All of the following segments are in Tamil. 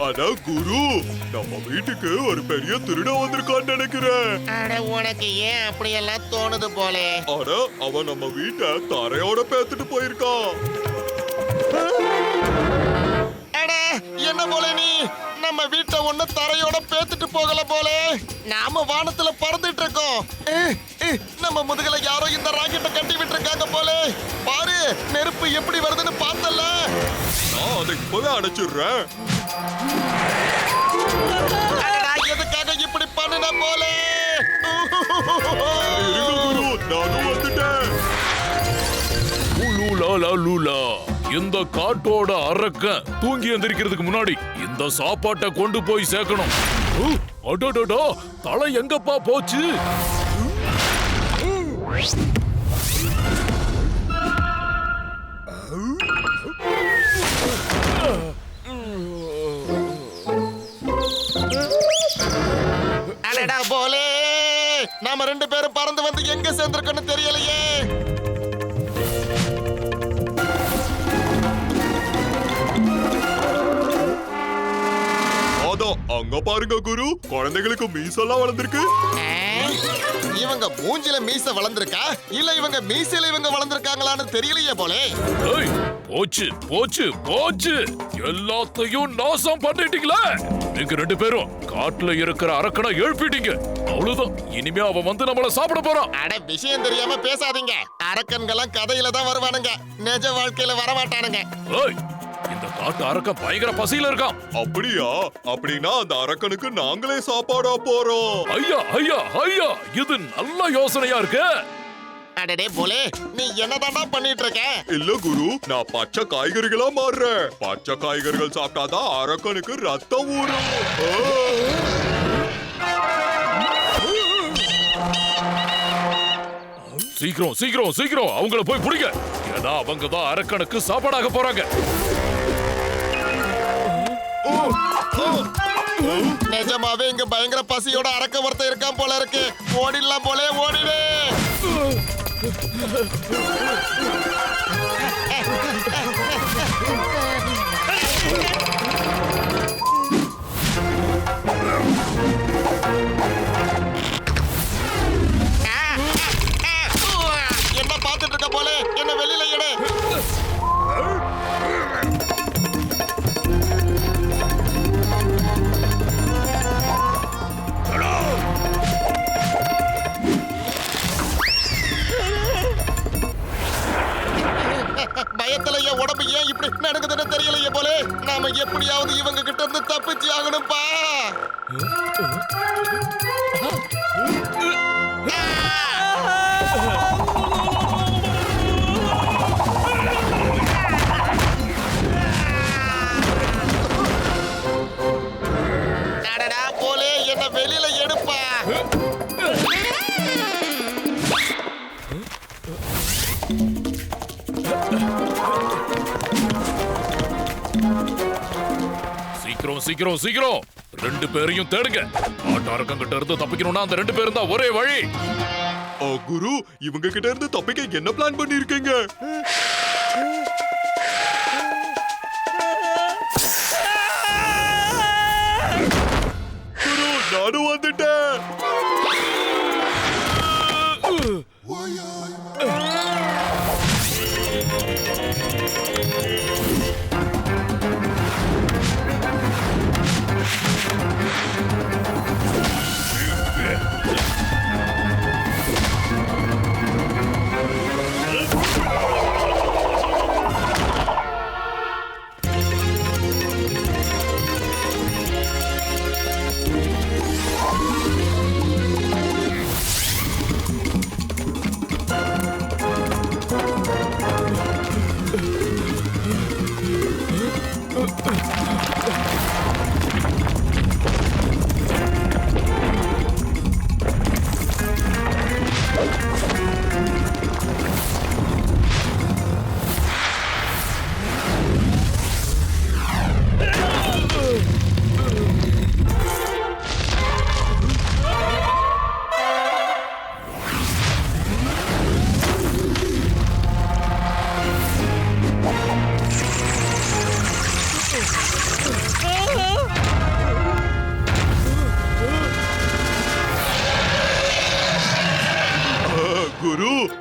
அதான் குரு, நம்ம வீட்டுக்கு ஒரு பெரிய திருடன் வந்திருக்கான்னு நினைக்கிறேன். அட உனக்கு ஏன் அப்படியெல்லாம் தோணுது போலே? ஆனா அவன் நம்ம வீட்டை தரையோட பேத்துட்டு போயிருக்கான். அட என்ன போல நீ நம்ம வீட்டை ஒண்ணு தரையோட பேத்துட்டு போகல போலே. நாம வானத்துல பறந்துட்டு இருக்கோம். நம்ம முதுகுல யாரோ இந்த ராக்கெட்டை கட்டி விட்டு இருக்காங்க போலே. பாரு நெருப்பு எப்படி வருதுன்னு பார்த்தல. நான் அதை இப்பவே அடைச்சிடுறேன். எதுக்காக இப்படி பண்ணுன போலே? குரு, நானும் வந்துட்டேன். இந்த காட்டோட அரக்க தூங்கி எந்திரிக்கிறதுக்கு முன்னாடி இந்த சாப்பாட்டை கொண்டு போய் சேர்க்கணும். அடடடா, தலை எங்கப்பா போச்சு? அடடா போலே, நாம ரெண்டு பேரும் பறந்து வந்து எங்க சேர்ந்திருக்கோன்னு தெரியலையே. அங்க பாருங்க குரு, குழந்தைகளுக்கு மீசெல்லாம் வளர்ந்துருக்கு. இவங்க மூஞ்சில மீச வளர்ந்திருக்கா இல்ல இவங்க மீசையில இவங்க வளர்ந்திருக்காங்களான்னு தெரியலையே போலே. போச்சு போச்சு போச்சு, எல்லாத்தையும் நாசம் பண்ணிட்டீங்களே. நீங்க ரெண்டு பேரும் காட்டுல இருக்கிற அரக்கனை எழுப்பிட்டீங்க. அவ்வளவுதான், இனிமே அவன் வந்து நம்மள சாப்பிட போறான். அட விஷயம் தெரியாம பேசாதீங்க. அரக்கன்கெல்லாம் கதையில தான் வருவானுங்க, நிஜ வாழ்க்கையில வரமாட்டானுங்க. இந்த காட்டு அரக்கன் பயங்கர பசியில இருக்கான். அப்படியா? அப்படின்னா அந்த அரக்கனுக்கு நாங்களே சாப்பாடா போறோம். ஐயா ஐயா ஐயா, இது நல்ல யோசனையா இருக்கு. அடடே போலே, நீ என்னதாண்டா பண்ணிட்டு இருக்க? இல்ல குரு, நான் பச்சை காய்கறிகளா மாறுறேன். பச்சை காய்கறிகள் சாப்பிட்டாதான் அரக்கனுக்கு ரத்தம் ஊறும். சீக்கிரம் சீக்கிரம் சீக்கிரம் அவங்கள போய் பிடிங்க. ஏன்னா அவங்க தான் அரக்கனுக்கு சாப்பாடாக போறாங்க. நிஜமாவே இங்க பயங்கர பசியோட அரக்க ஒருத்தன் இருக்கான் போல இருக்கு. ஓடிடலாம் போலே, ஓடிடு. என்ன பார்த்துட்டு இருக்க போலே, என்ன வெளியில எடு. பயத்துல என் உடம்பு ஏன் இப்படி நடக்குதுன்னு தெரியலையே போலே. நாம எப்படியாவது இவங்க கிட்ட இருந்து தப்பிச்சு ஆகணும்பா. அடடா போலே, என்ன வெளியில எடுப்பா. சீக்கிரம் சீக்கிரம் சீக்கிரம் ரெண்டு பேரையும் தேடுங்க. ஆட்டாரக்கம் கிட்ட இருந்து தப்பிக்கணும்னா அந்த ரெண்டு பேரும் தான் ஒரே வழி. குரு, இவங்க கிட்ட இருந்து தப்பிக்க என்ன பிளான் பண்ணிருக்கீங்க? குரு, நானும் வந்துட்டேன்.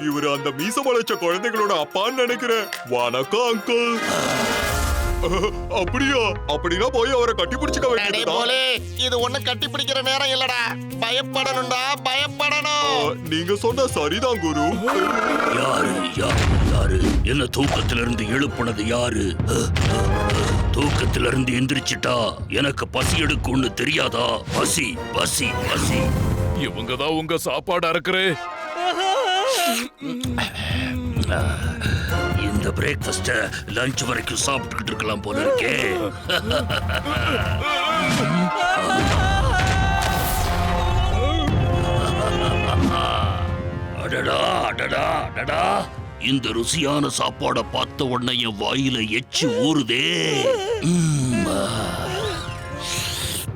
இவரு அந்த மீச முளைச்ச குழந்தைகளோட அப்பான்னு நினைக்கிறேன். வணக்கம் அங்கிள். அப்படியா? அப்படின்னா போய் அவரை கட்டி பிடிச்சுக்க அடே வேண்டியதுதான். போலே, இது ஒண்ணு கட்டி பிடிக்கிற நேரம் இல்லடா. பயப்படணும்டா, பயப்படணும். நீங்க சொன்ன சரிதான் குரு. யாரு யாரு யாரு என்ன தூக்கத்திலிருந்து எழுப்புனது யாரு? தூக்கத்திலிருந்து எந்திரிச்சிட்டா எனக்கு பசி எடுக்கும்னு தெரியாதா? பசி பசி பசி. இவங்க தான் உங்க சாப்பாடு அறக்குறே. இந்த பிரேக்ஃபாஸ்ட லஞ்ச் வரைக்கும் சாப்பிட்டுக்கிட்டு இருக்கலாம் போல இருக்கே. அடடா அடடா அடடா, இந்த ருசியான சாப்பாட பார்த்த உடனே என் வாயில எச்சி ஊறுதே.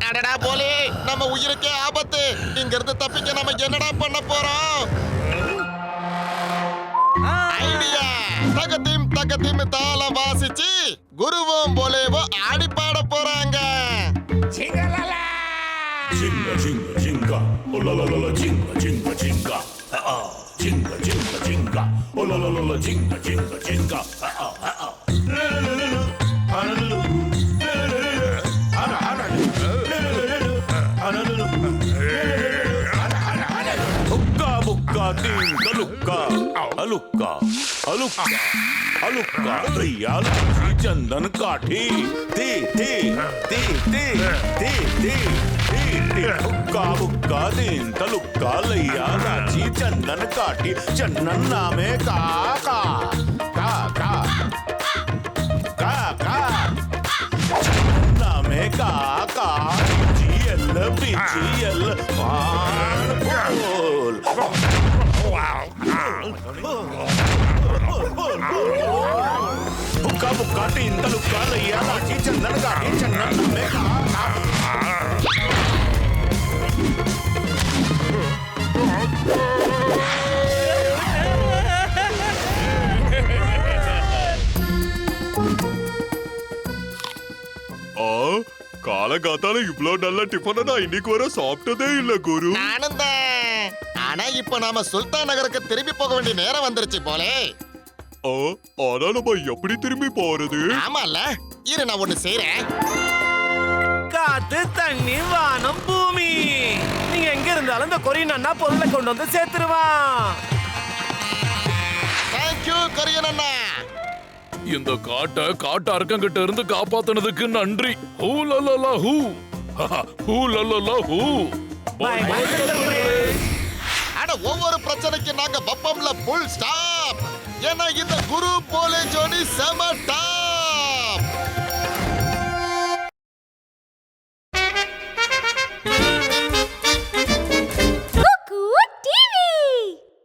அடடா போலே, நம்ம உயிருக்கே ஆபத்து. இங்க இருந்து தப்பிக்க நம்ம என்னடா பண்ண போறோம்? ஐடியா! தகதீம் தகதீம் தாளம் வாசிச்சு குருவும் போலேவோ ஆடி பாட போறாங்க. ஜிங்க ஜிங்க ஜிங்க ஓலலலல ஜிங்க ஜிங்க ஜிங்க ஜிங்க ஜிங்க ஜிங்க ஓலலலல ஜிங்க ஜிங்க ஜிங்க Hukka bukka tinka lukka alukka alukka alukka riyal chandan kathi te te te te te te te hukka bukka tinka lukka liya rachi chandan kathi chandan naame ka ka ka ka ka ka chandan naame ka ka BGL बुक्का बुक्का तीन तलुक्का लैया लाठी चंदन गाठी चंदन में காலகாத்தால இவ்ளோ நல்ல டிஃபனை நான் இன்னைக்கு வர சாப்பிட்டதே இல்ல குரு. நானும் தான். ஆனா இப்ப நாம சுல்தான் நகருக்கு திரும்பி போக வேண்டிய நேரம் வந்துருச்சு போலே. ஆனா நம்ம எப்படி திரும்பி போறது? ஆமால, இரு நான் ஒண்ணு செய்றேன். காத்து தண்ணி வானம் பூமி, நீங்க எங்க இருந்தாலும் இந்த கொரியன் அண்ணா பொருளை கொண்டு வந்து சேர்த்துருவான். தேங்க்யூ கொரியன் அண்ணா. இந்த காட்ட அரக்கங்கிட்ட இருந்து காப்பாத்துனதுக்கு நன்றி. ஹூ லலலா ஹூ ஹூ லலலா ஹூ. Bye bye. அட ஒவ்வொரு பிரச்சனைக்கு நாங்க பப்பம்ல ஃபுல் ஸ்டாப். ஏன்னா இந்த குரு போலே ஜோடி செம டாப்.